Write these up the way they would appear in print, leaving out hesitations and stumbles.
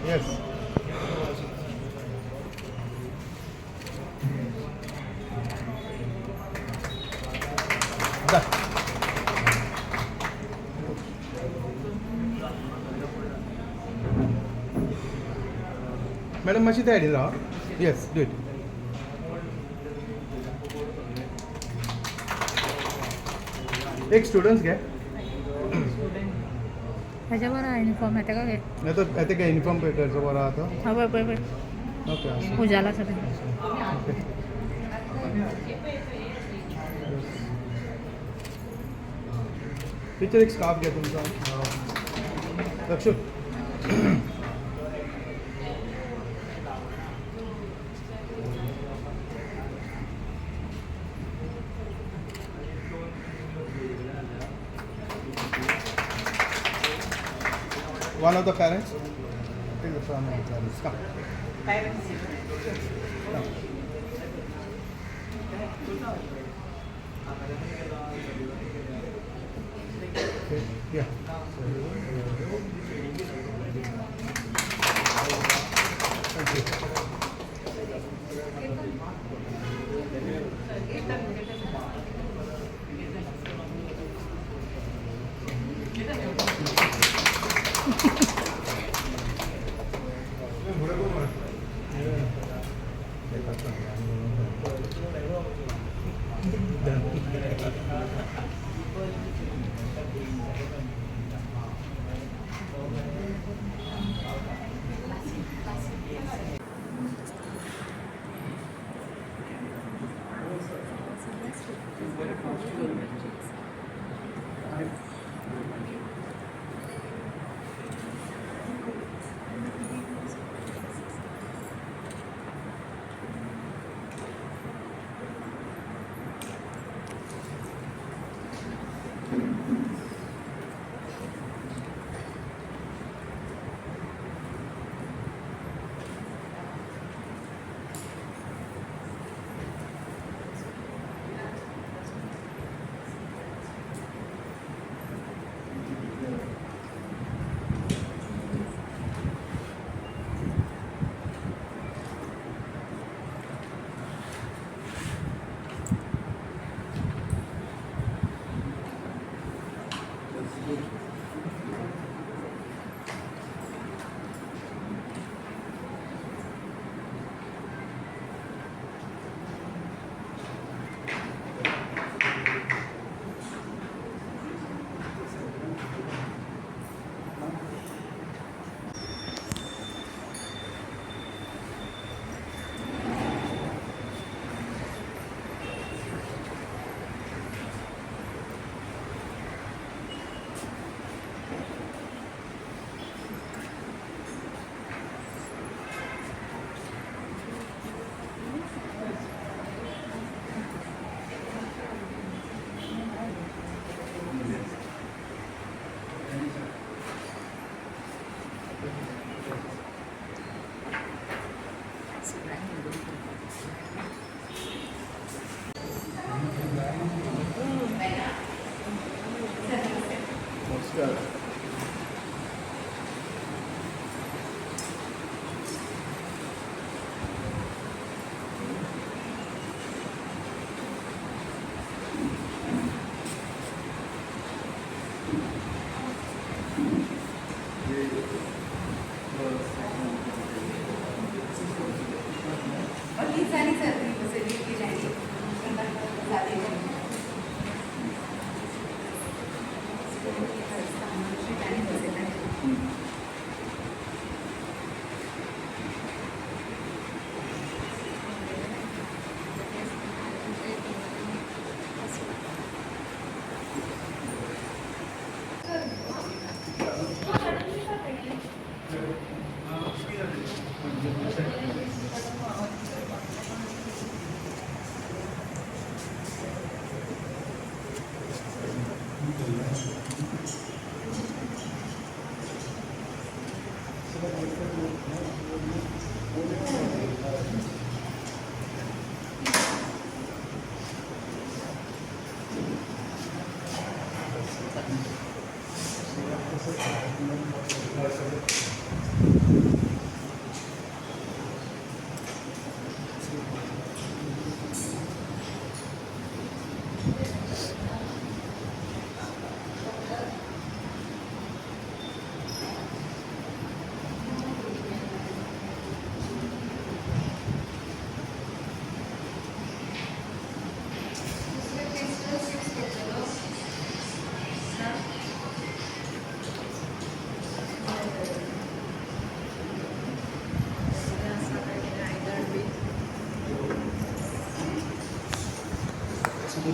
Yes. Madam मातशी त्या आयडीन राहा. Yes do it. एक स्टुडंट्स घे. ह्याच्यावर आहे युनिफॉर्म येते का काय? येते काय युनिफॉर्म पेटरचं बरं आता. हा बरं बरं बरं. ओके असं. उजाला सगळं. ओके. टीचर एक स्कार्फ घ्या तुमचा. लक्ष. One of the parents? Take the one of the parents. Come. Parents. Come. Okay. Yeah. Thank you.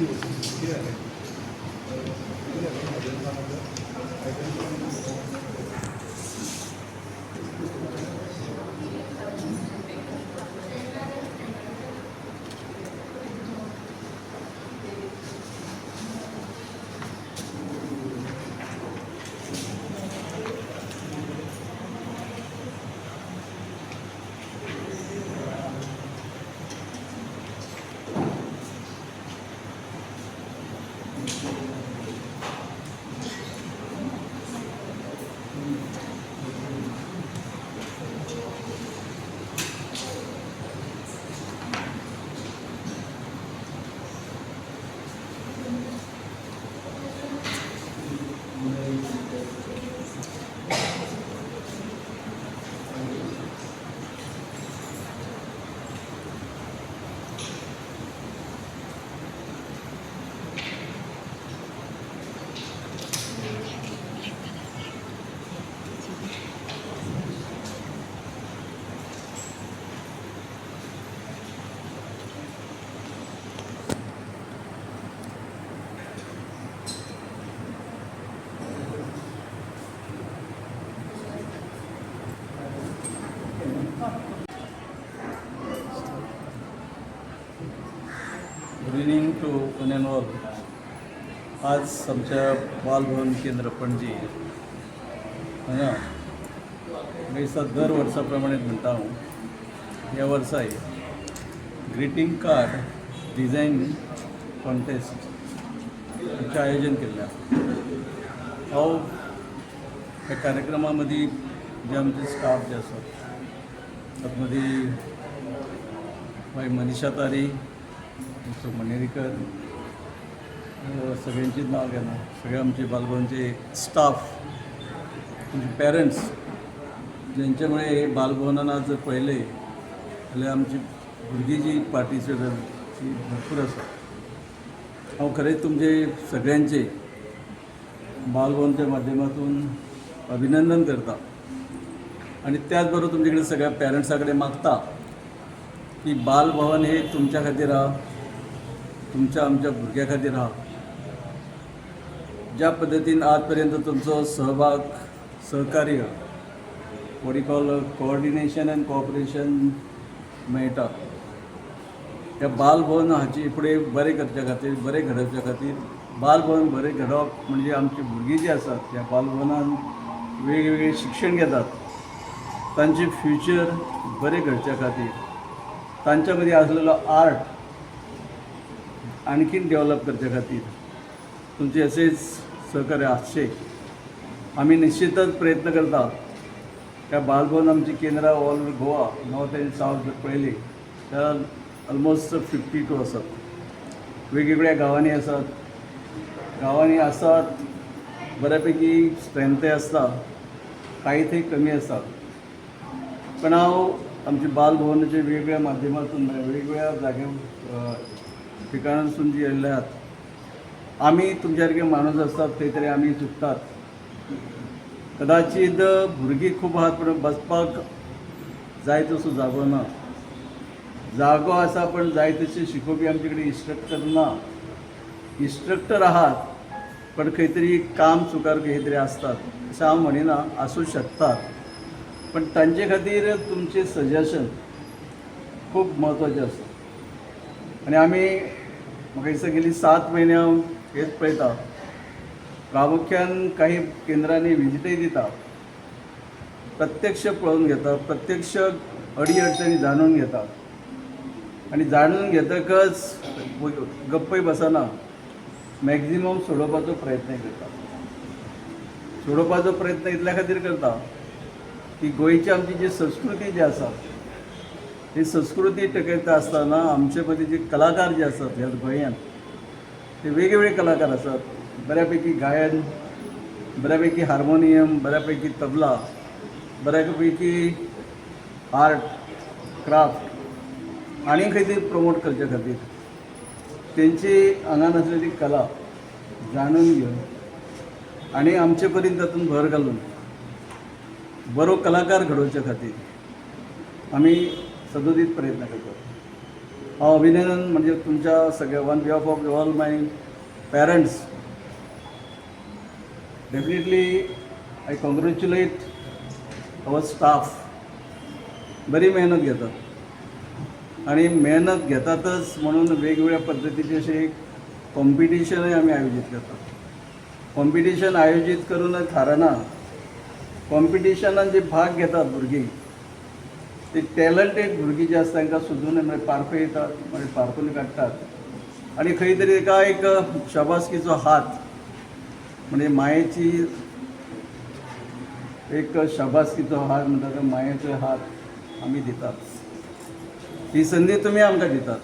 Good evening to one and all. आज आमच्या बालभवन केंद्र पणजी है ना मी दर वर्षाप्रमाणे म्हणटा हांव ह्या वर्साय ग्रीटिंग कार्ड डिझायन कॉन्टेस्ट हेचें आयोजन केल्लें. हांव ह्या कार्यक्रमा मदीं जे आमचे स्टाफ जे आसा तातूंत मदी मनीषा तारी, मिस्टर मनेरीकर, सगळ्यांचीच नांव घेना, सगळे आमचे बालभवनचे स्टाफ, आमचे पेरंट्स ज्यांच्यामुळे हे बालभवनान आज जर पळयलें जाल्यार आमची भुरगीं जी पार्टिसिपेट ती भरपूर आसा. हांव खरेंच तुमचे सगळ्यांचे बालभवनच्या माध्यमातून अभिनंदन करता आणि त्याच बरोबर तुमचे कडेन सगळ्या पेरंट्सां कडेन मागता की बालभवन हे तुमच्या खातीर आहा, तुमच्या आमच्या भुरग्यां खातीर आहा. ज्या पद्दतीन आज पर्यंत तुमचो सहभाग, सहकार्य, what you call coordination and cooperation मेळटा, ह्या बालभवन हाची फुडें बरें करच्या खातीर, बरें घडोवच्या खातीर, बालभवन बरें घडोवप म्हणजे आमची भुरगीं जीं आसात ह्या बालभवनान वेगवेगळें शिक्षण घेतात, तांचें फ्युचर बरें घडच्या खातीर, तांच्या मदीं आसलेलो आर्ट आणखीन डेवलप करच्या खातीर तुमचे असेच सहकार्य आसचे आमी निश्चितच प्रयत्न करता. त्या बालभवन आमची केंद्रां all over Goa, north end south जर पळयली जाल्यार ऑलमोस्ट 52 आसात. वेगवेगळ्या गांवांनी आसात, गांवांनी आसात बऱ्यापैकी स्ट्रेंथय आसता, काही थंय कमी आसा. पण हांव आमचे बालभवनाच्या वेगवेगळ्या माध्यमातून वेगवेगळ्या जाग्यार ठिकाणांसून जी येयल्ले आहात, आमी तुमच्या सारके माणूस आसतात थंय तरी आमी चुकतात. कदाचित भुरगीं खूब आहात पूण बसपाक जाय तसो जागो ना. जागो आसा पण जाय तशें शिकोवपी आमचे कडेन इन्स्ट्रक्टर ना. इन्स्ट्रक्टर आहात पण खंय तरी काम चुकार खंय तरी आसतात अशें हांव म्हणिना, आसूं शकतात. पण तांचे खातीर तुमचे सजेशन खूब म्हत्वाचें आसा. आनी आमी म्हाका दिसता गेली 7 म्हयने हांव हेच पळयता, प्रामुख्यान काही केंद्रांनी विजिटय दिता, प्रत्यक्ष पळोवन घेता, प्रत्यक्ष अडी अडचणी जाणून घेता आनी जाणून घेतकच गप्पय बसना, मॅक्झिमम सोडोवपाचो प्रयत्न करता. सोडोवपाचो प्रयत्न इतल्या खातीर करता की गोंयची आमची जी संस्कृती जी आसा ती संस्कृती टिकयता आसतना आमचे मदीं जे कलाकार जे आसात ह्या गोंयांत ते वेगवेगळे कलाकार आसात. बऱ्यापैकी गायन, बऱ्यापैकी हार्मोनियम, बऱ्यापैकी तबला, बऱ्यापैकी आर्ट क्राफ्ट आनी खंय तरी प्रमोट करचे खातीर तेंची हांगान आसलेली कला जाणून घेवन आनी आमचे पर्यंत तातूंत भर घालून बरो कलाकार घडोवचे खातीर आमी सदोदीत प्रयत्न करतात. हांव अभिनंदन म्हणजे तुमच्या सगळ्या on behalf of all my parents definitely I congratulate our staff. बरी मेहनत घेतात आणि मेहनत घेतातच म्हणून वेगवेगळ्या पद्धतीचे असे कॉम्पिटिशनय आम्ही आयोजित करतात. कॉम्पिटिशन आयोजित करूनच थाराना कॉम्पिटिशनान जे भाग घेतात भुरगीं ते टॅलंटेड भुरगीं जे आसता तांकां सोदून म्हणजे पारखयतात म्हणजे पारखून काडटात आनी खंय तरी ताका एक शाबासकीचो हात म्हणजे मायेची एक शाबासकीचो हात म्हणटा तो मायेचो हात आमी दितात. ही संदी तुमी आमकां दितात.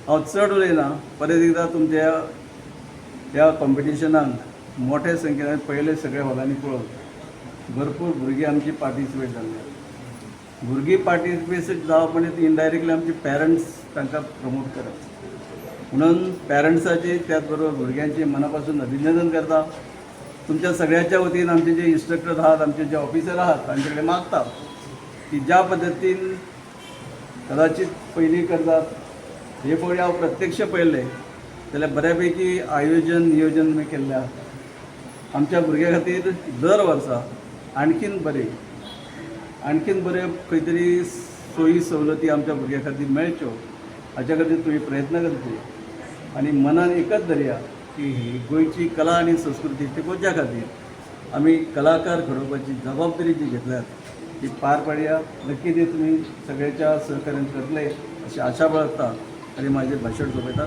हांव चड उलयना, परत एकदां तुमच्या ह्या कॉम्पिटिशनाक मोठ्या संख्येन पयले सगळ्या हॉलांनी पळोवन भरपूर भुरगीं आमची पार्टिसिपेट जाल्ले. भुरगीं पार्टिसिपेट जावप म्हणजे इनडायरेक्टली आमचे पेरंट्स तांकां प्रमोट करप. म्हणून पेरंट्साचे त्याच बरोबर भुरग्यांचे मना पासून अभिनंदन करता. तुमच्या सगळ्याच्या वतीन आमचे जे इन्स्ट्रक्टर आहात, आमचे जे ऑफिसर आहात तांचे कडेन मागता की ज्या पद्दतीन कदाचित पयलीं करतात हे पळय हांव प्रत्यक्ष पळयलें जाल्यार बऱ्यापैकी आयोजन नियोजन बी केल्लें आसा. आमच्या भुरग्यां खातीर दर वर्सा आणखीन बरे खंय तरी सोयी सवलती आमच्या भुरग्यां खातीर मेळच्यो हाच्या खातीर तुमी प्रयत्न करचे आनी मनान एकच धरया की ही गोंयची कला आनी संस्कृती टिकोवच्या खातीर आमी कलाकार घडोवपाची जबाबदारी जी घेतल्यात ती पार पाडया. नक्की ते तुमी सगळ्याच्या सहकार्यान करतले अशी आशा बाळगता आनी म्हाजें भाशण सोंपयता.